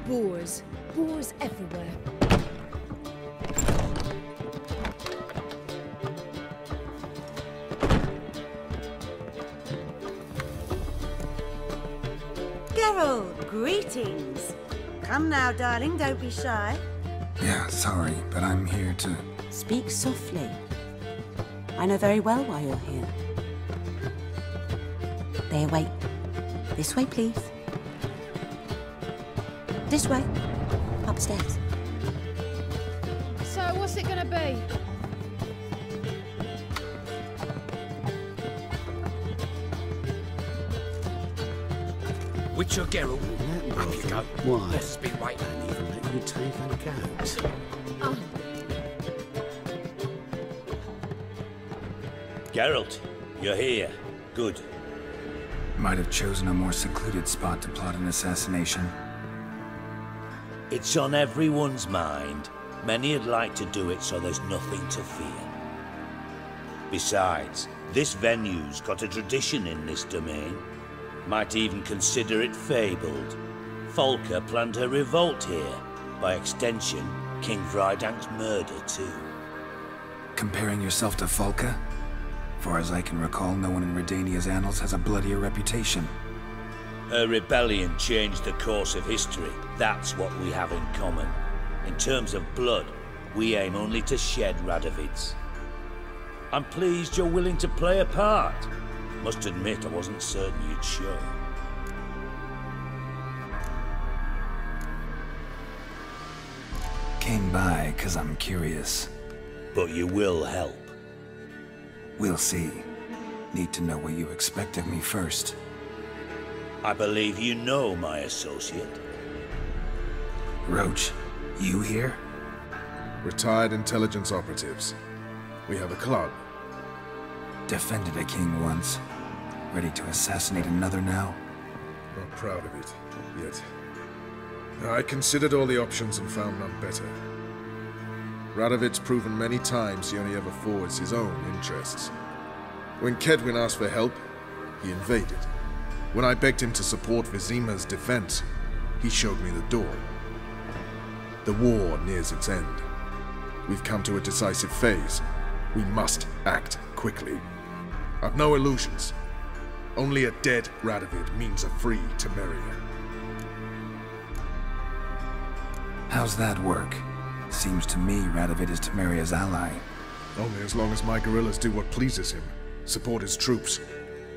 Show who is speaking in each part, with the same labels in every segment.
Speaker 1: Boars. Boars everywhere.
Speaker 2: Geralt, greetings. Come now, darling, don't be shy.
Speaker 3: Yeah, sorry, but I'm here to...
Speaker 4: Speak softly. I know very well why you're here. There, wait. This way, please. This way. Upstairs.
Speaker 1: So, what's it gonna be?
Speaker 5: Witcher Geralt, up you go.
Speaker 6: Why?
Speaker 5: Boss has been waiting.
Speaker 6: I didn't even let you take a goat.
Speaker 7: Geralt, you're here. Good.
Speaker 3: Might have chosen a more secluded spot to plot an assassination.
Speaker 7: It's on everyone's mind. Many'd like to do it so there's nothing to fear. Besides, this venue's got a tradition in this domain. Might even consider it fabled. Folka planned her revolt here. By extension, King Vrydank's murder too.
Speaker 3: Comparing yourself to Folka? Far as I can recall, no one in Redania's annals has a bloodier reputation.
Speaker 7: Her rebellion changed the course of history. That's what we have in common. In terms of blood, we aim only to shed Radovid's. I'm pleased you're willing to play a part. Must admit, I wasn't certain you'd show.
Speaker 3: Came by 'cause I'm curious.
Speaker 7: But you will help.
Speaker 3: We'll see. Need to know what you expect of me first.
Speaker 7: I believe you know my associate.
Speaker 3: Roach, you here?
Speaker 8: Retired intelligence operatives. We have a club.
Speaker 3: Defended a king once. Ready to assassinate another now?
Speaker 8: Not proud of it, yet. I considered all the options and found none better. Radovid's proven many times he only ever forwards his own interests. When Kedwin asked for help, he invaded. When I begged him to support Vizima's defense, he showed me the door. The war nears its end. We've come to a decisive phase. We must act quickly. I've no illusions. Only a dead Radovid means a free Temeria.
Speaker 3: How's that work? Seems to me Radovid is Temeria's ally.
Speaker 8: Only as long as my guerrillas do what pleases him. Support his troops.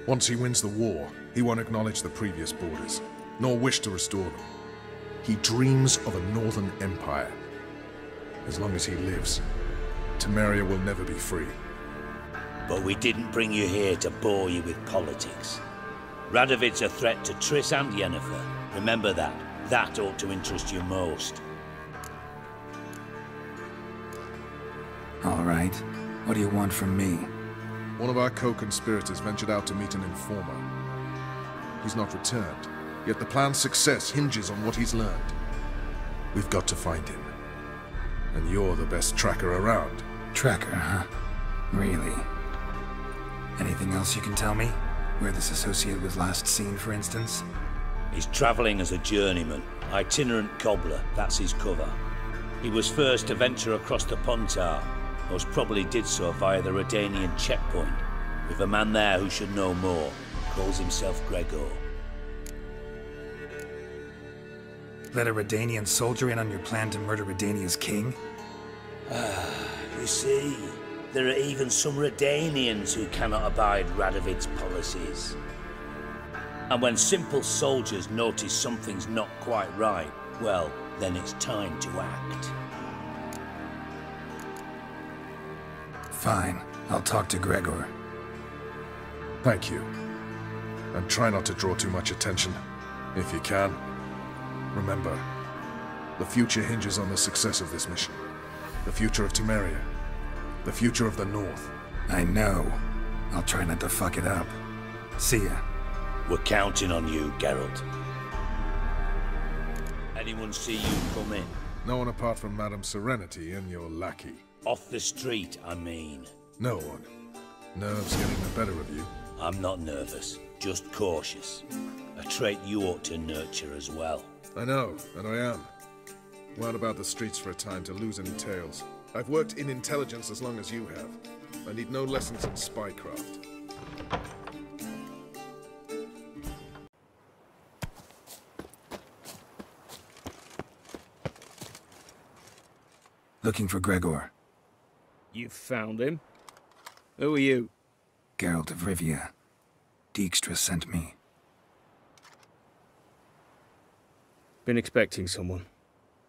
Speaker 8: Once he wins the war, he won't acknowledge the previous borders, nor wish to restore them. He dreams of a northern empire. As long as he lives, Temeria will never be free.
Speaker 7: But we didn't bring you here to bore you with politics. Radovid's a threat to Triss and Yennefer. Remember that. That ought to interest you most.
Speaker 3: All right. What do you want from me?
Speaker 8: One of our co-conspirators ventured out to meet an informer. He's not returned, yet the plan's success hinges on what he's learned. We've got to find him. And you're the best tracker around.
Speaker 3: Tracker, huh? Really? Anything else you can tell me? Where this associate was last seen, for instance?
Speaker 7: He's traveling as a journeyman. Itinerant cobbler, that's his cover. He was first to venture across the Pontar. Most probably did so via the Redanian checkpoint. With a man there who should know more. Calls himself Gregor.
Speaker 3: Let a Redanian soldier in on your plan to murder Redania's king?
Speaker 7: You see, there are even some Redanians who cannot abide Radovid's policies. And when simple soldiers notice something's not quite right, well, then it's time to act.
Speaker 3: Fine. I'll talk to Gregor.
Speaker 8: Thank you. And try not to draw too much attention, if you can. Remember, the future hinges on the success of this mission. The future of Temeria. The future of the North.
Speaker 3: I know. I'll try not to fuck it up. See ya.
Speaker 7: We're counting on you, Geralt. Anyone see you come in?
Speaker 8: No one apart from Madame Serenity and your lackey.
Speaker 7: Off the street, I mean.
Speaker 8: No one. Nerves getting the better of you.
Speaker 7: I'm not nervous, just cautious. A trait you ought to nurture as well.
Speaker 8: I know, and I am. Wound about the streets for a time to lose any tales. I've worked in intelligence as long as you have. I need no lessons in spycraft.
Speaker 3: Looking for Gregor.
Speaker 9: You found him? Who are you?
Speaker 3: Geralt of Rivia. Dijkstra sent me.
Speaker 9: Been expecting someone.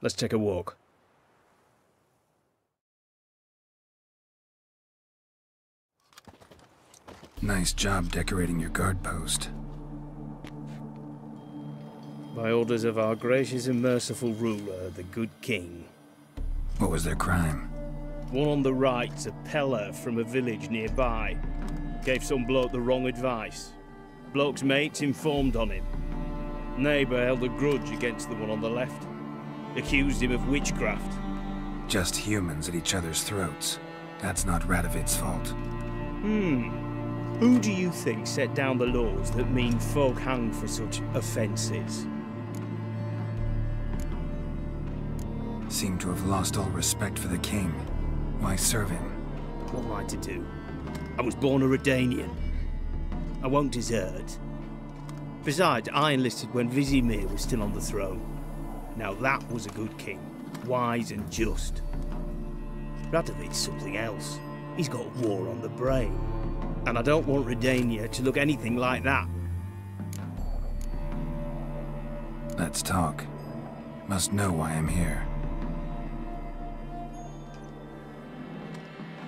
Speaker 9: Let's take a walk.
Speaker 3: Nice job decorating your guard post.
Speaker 9: By orders of our gracious and merciful ruler, the good king.
Speaker 3: What was their crime?
Speaker 9: One on the right's a peller from a village nearby. Gave some bloke the wrong advice. Bloke's mates informed on him. Neighbour held a grudge against the one on the left. Accused him of witchcraft.
Speaker 3: Just humans at each other's throats. That's not Radovid's fault.
Speaker 9: Who do you think set down the laws that mean folk hang for such offences?
Speaker 3: Seem to have lost all respect for the king. Why serve him?
Speaker 9: What am I to do? I was born a Redanian. I won't desert. Besides, I enlisted when Vizimir was still on the throne. Now that was a good king. Wise and just. Radovid's something else. He's got war on the brain. And I don't want Redania to look anything like that.
Speaker 3: Let's talk. Must know why I'm here.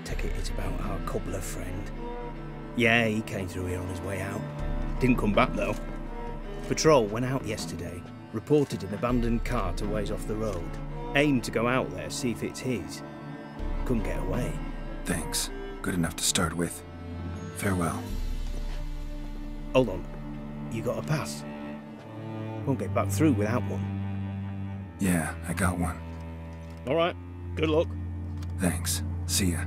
Speaker 9: Take it it's about our cobbler friend. Yeah, he came through here on his way out. Didn't come back though. Patrol went out yesterday. Reported an abandoned cart a ways off the road. Aimed to go out there, see if it's his. Couldn't get away.
Speaker 3: Thanks. Good enough to start with. Farewell.
Speaker 9: Hold on. You got a pass? Won't get back through without one.
Speaker 3: Yeah, I got one.
Speaker 9: Alright. Good luck.
Speaker 3: Thanks. See ya.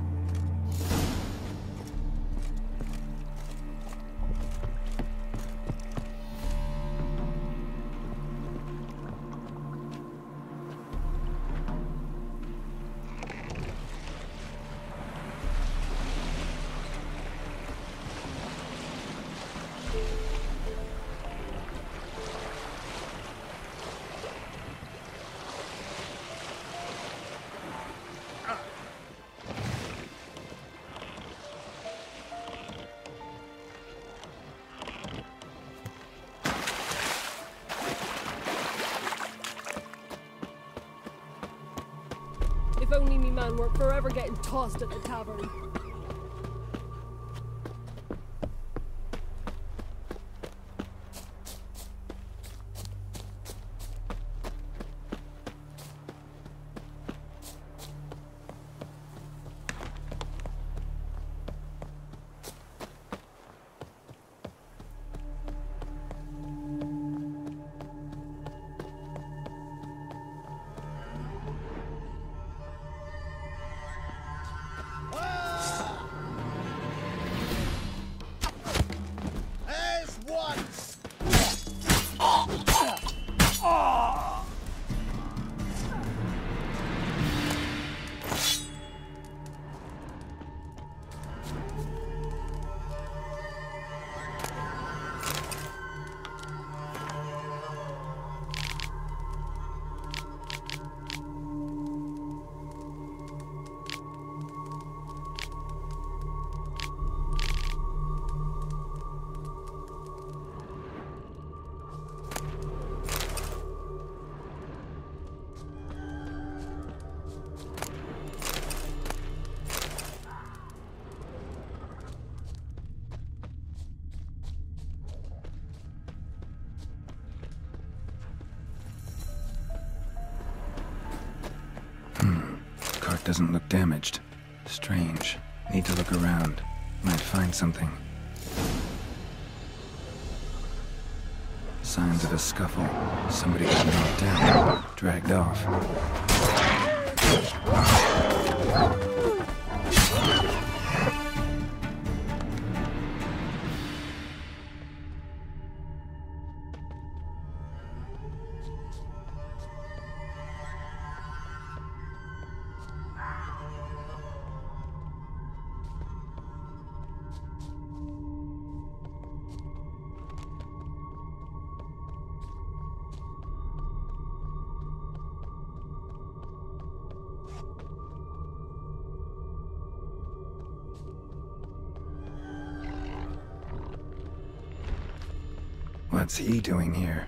Speaker 10: If only me man were forever getting tossed at the tavern.
Speaker 3: Doesn't look damaged. Strange. Need to look around. Might find something. Signs of a scuffle. Somebody got knocked down. Dragged off. What's he doing here?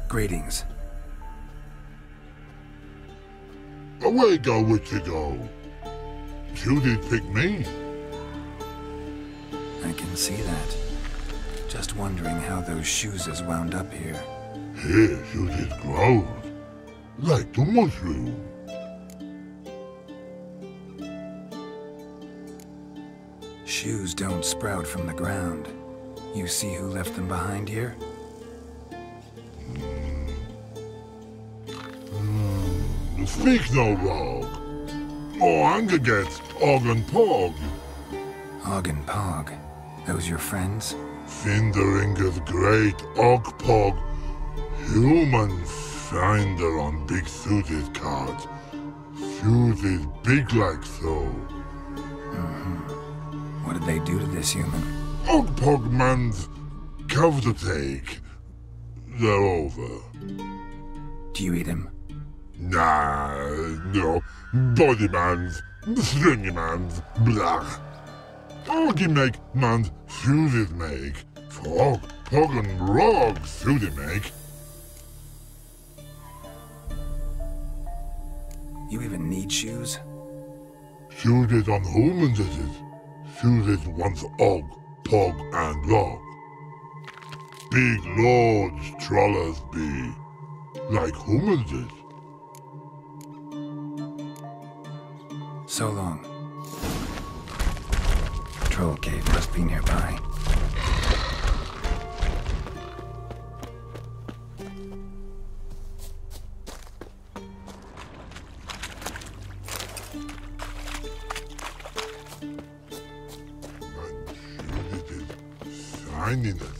Speaker 3: Greetings.
Speaker 11: Away go with you go. You did pick me.
Speaker 3: I can see that. Just wondering how those shoes has wound up here.
Speaker 11: Here you did grow. Like the mushroom.
Speaker 3: Shoes don't sprout from the ground. You see who left them behind here?
Speaker 11: Speak no rogue. Or anger gets Og and Pog.
Speaker 3: Og and Pog. Those your friends?
Speaker 11: Finderinger's great Og Pog. Human finder on big suited cards. Suited big like so.
Speaker 3: What did they do to this human?
Speaker 11: Og Pog man's cover to take. They're over.
Speaker 3: Do you eat him?
Speaker 11: Nah, no. Body man's, stringy man's, blah. Oggy make man's suited make. Frog, Pog and Rog suited make.
Speaker 3: You even need shoes?
Speaker 11: Suited on humans it is. Suited once Og, Pog and Rog. Big lords trollers be. Like humans is.
Speaker 3: So long. Troll cave must be nearby.
Speaker 11: Shining at it.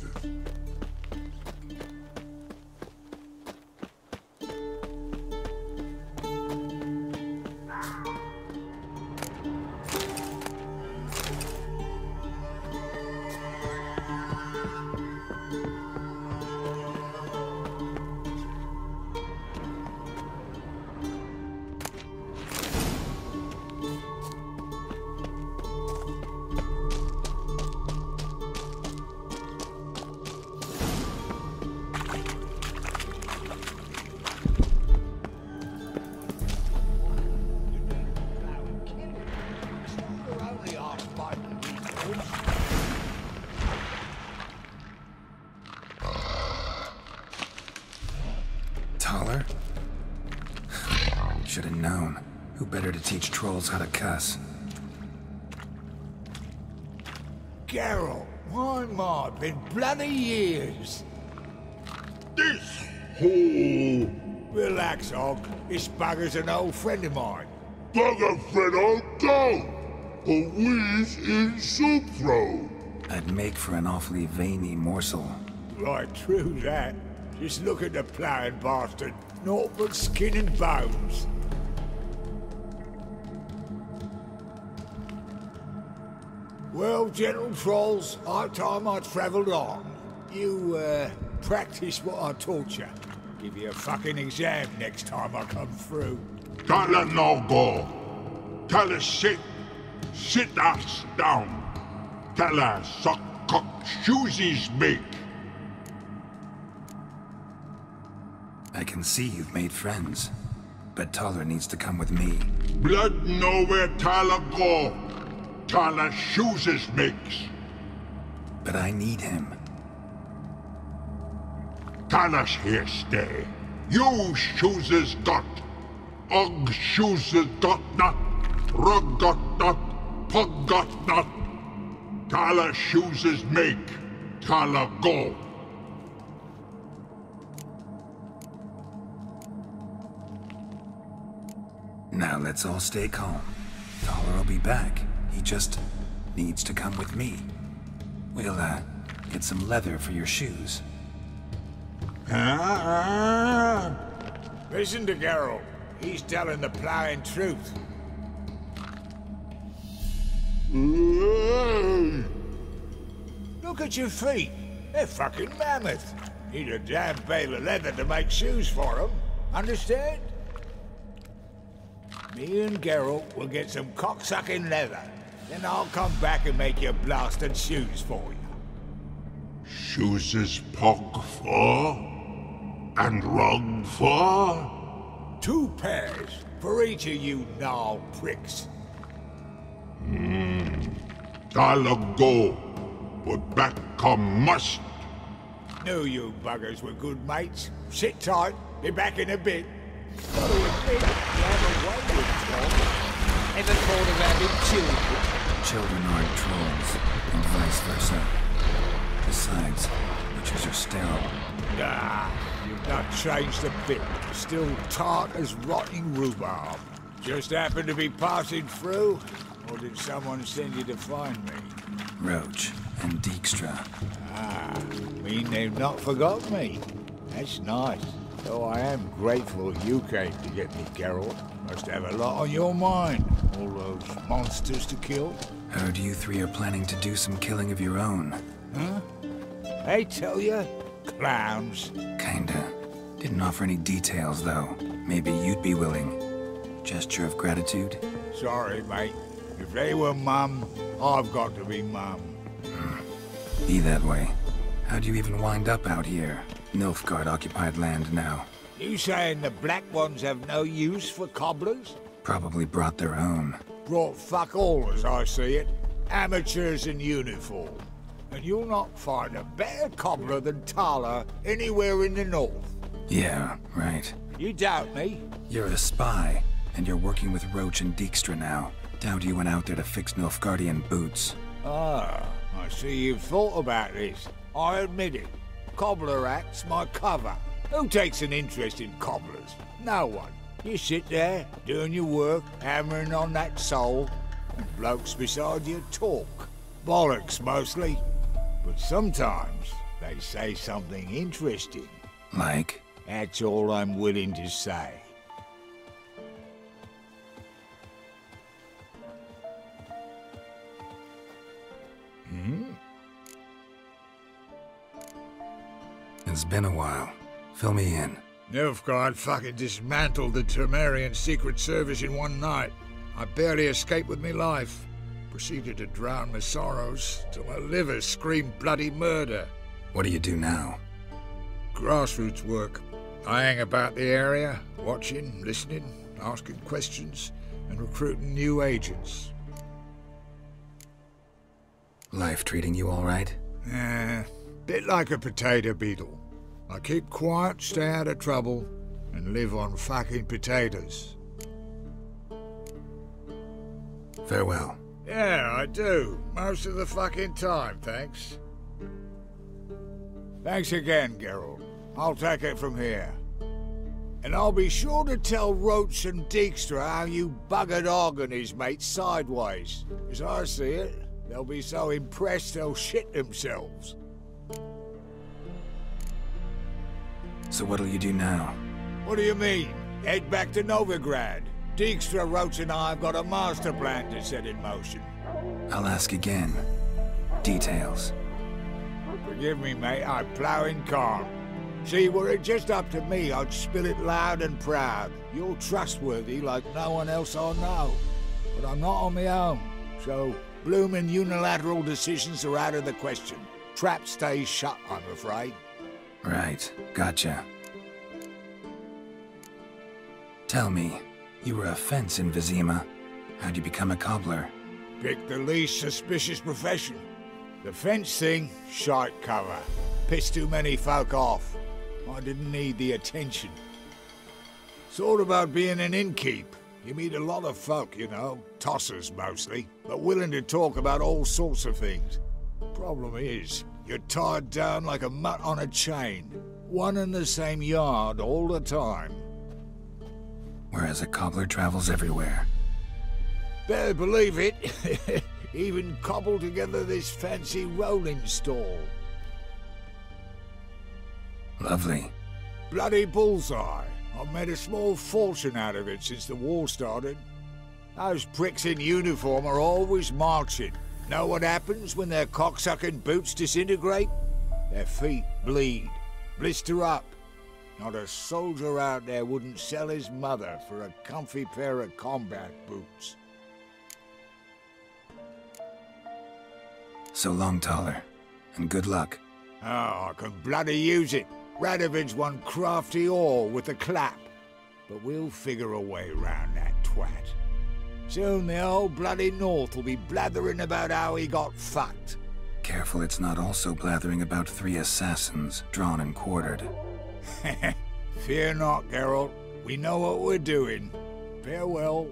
Speaker 3: Taller? Should have known. Who better to teach trolls how to cuss?
Speaker 12: Geralt, my, been bloody years.
Speaker 11: This hole.
Speaker 12: Relax, Og. This bugger's an old friend of mine.
Speaker 11: Bugger friend old dog. A wheeze in soup throw.
Speaker 3: I'd make for an awfully veiny morsel.
Speaker 12: Right, true that. Just look at the ploughing bastard. Naught but skin and bones. Well, gentle trolls, high time I travelled on. You, practice what I taught you. Give you a fucking exam next time I come through.
Speaker 11: Can't let no go. Tell her sit. Sit ass down. Tell her suck cock shoesies make.
Speaker 3: I can see you've made friends, but Taller needs to come with me.
Speaker 11: Blood know where Taller go. Taller shoeses makes.
Speaker 3: But I need him.
Speaker 11: Taller's here stay. You shoeses got. Og shoeses got not. Rug got not. Pug got not. Taller shoeses make. Taller go.
Speaker 3: Now let's all stay calm. Taller will be back. He just needs to come with me. We'll, get some leather for your shoes.
Speaker 12: Listen to Geralt. He's telling the ploughing truth. Look at your feet. They're fucking mammoth. Need a damn bale of leather to make shoes for them. Understand? Me and Geralt will get some cocksucking leather. Then I'll come back and make you blasted shoes for you.
Speaker 11: Shoes is pog for? And rug for?
Speaker 12: 2 pairs for each of you gnarl pricks.
Speaker 11: I'll go, but back come must.
Speaker 12: Knew you buggers were good mates. Sit tight, be back in a bit. Gotta admit, you have a way with Tom. Ever thought of having children?
Speaker 3: Children aren't trolls, and vice versa. Besides, witches are sterile.
Speaker 12: Nah, you've not changed a bit. Still tart as rotting rhubarb. Just happened to be passing through? Or did someone send you to find me?
Speaker 3: Roach and Dijkstra.
Speaker 12: Ah, mean they've not forgot me. That's nice. Though I am grateful you came to get me, Geralt. Must have a lot on your mind. All those monsters to kill.
Speaker 3: Heard you 3 are planning to do some killing of your own.
Speaker 12: Huh? They tell you? Clowns.
Speaker 3: Kinda. Didn't offer any details, though. Maybe you'd be willing. Gesture of gratitude?
Speaker 12: Sorry, mate. If they were Mum, I've got to be Mum.
Speaker 3: Be that way. How'd you even wind up out here? Nilfgaard-occupied land now.
Speaker 12: You saying the Black Ones have no use for cobblers?
Speaker 3: Probably brought their own.
Speaker 12: Brought fuck all, as I see it. Amateurs in uniform. And you'll not find a better cobbler than Tala anywhere in the north.
Speaker 3: Yeah, right.
Speaker 12: You doubt me?
Speaker 3: You're a spy, and you're working with Roach and Dijkstra now. Doubt you went out there to fix Nilfgaardian boots.
Speaker 12: Ah, I see you've thought about this. I admit it. Cobbler act's my cover. Who takes an interest in cobblers? No one. You sit there, doing your work, hammering on that sole, and blokes beside you talk. Bollocks, mostly. But sometimes they say something interesting.
Speaker 3: Like?
Speaker 12: That's all I'm willing to say.
Speaker 3: It's been a while. Fill me in.
Speaker 12: Nilfgaard fucking dismantled the Temerian Secret Service in one night. I barely escaped with my life. Proceeded to drown my sorrows till my liver screamed bloody murder.
Speaker 3: What do you do now?
Speaker 12: Grassroots work. I hang about the area, watching, listening, asking questions, and recruiting new agents.
Speaker 3: Life treating you all right?
Speaker 12: Bit like a potato beetle. I keep quiet, stay out of trouble, and live on fucking potatoes.
Speaker 3: Farewell.
Speaker 12: Yeah, I do. Most of the fucking time, thanks. Thanks again, Geralt. I'll take it from here. And I'll be sure to tell Roach and Dijkstra how you buggered Og and his mates sideways. As I see it, they'll be so impressed they'll shit themselves.
Speaker 3: So what'll you do now?
Speaker 12: What do you mean? Head back to Novigrad. Dijkstra, Roach and I have got a master plan to set in motion.
Speaker 3: I'll ask again. Details.
Speaker 12: Forgive me, mate, I plough in calm. See, were it just up to me, I'd spill it loud and proud. You're trustworthy like no one else I know. But I'm not on my own, so bloomin' unilateral decisions are out of the question. Trap stays shut, I'm afraid.
Speaker 3: Right, gotcha. Tell me, you were a fence in Vizima. How'd you become a cobbler?
Speaker 12: Pick the least suspicious profession. The fence thing, shite cover. Pissed too many folk off. I didn't need the attention. Sort about being an innkeep. You meet a lot of folk, you know, tossers mostly, but willing to talk about all sorts of things. Problem is, you're tied down like a mutt on a chain. One and the same yard all the time.
Speaker 3: Whereas a cobbler travels everywhere.
Speaker 12: Better believe it. Even cobbled together this fancy rolling stall.
Speaker 3: Lovely.
Speaker 12: Bloody bullseye. I've made a small fortune out of it since the war started. Those pricks in uniform are always marching. Know what happens when their cocksucking boots disintegrate? Their feet bleed, blister up. Not a soldier out there wouldn't sell his mother for a comfy pair of combat boots.
Speaker 3: So long, Taller, and good luck.
Speaker 12: Oh, I can bloody use it. Radovid's one crafty ore with a clap. But we'll figure a way round that twat. Soon the whole bloody North will be blathering about how he got fucked.
Speaker 3: Careful it's not also blathering about 3 assassins drawn and quartered.
Speaker 12: Fear not, Geralt. We know what we're doing. Farewell.